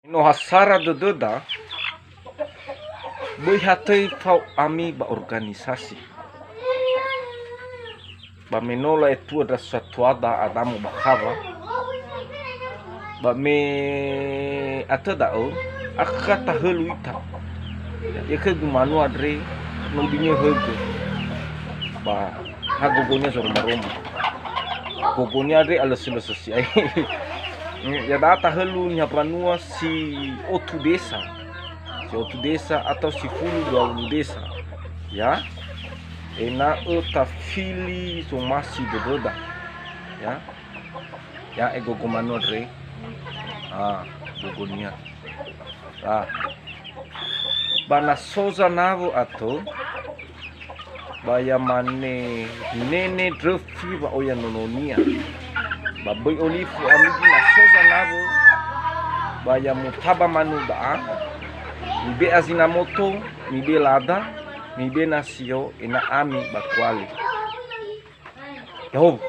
No hasara dodeda hatei fau ami ba organisasi ba menola itu ada suatu adamu bakava ba me atada o akata heluita ya ke gumanu adre no binye hego ba hagogonya zor maroma gogonya adre ala selesai ai ya data helu nya panua si otu desa atau si fulu dua desa ya ena fili so masih bedoda ya ego gomano dre gogonia bana soza navo atau bayamane nene drefi ba oya nononia baboy olifu amigi na soza navo baya mutaba manu da mibe azinamoto mibe lada mibe nasio ina ami bakwali. Yo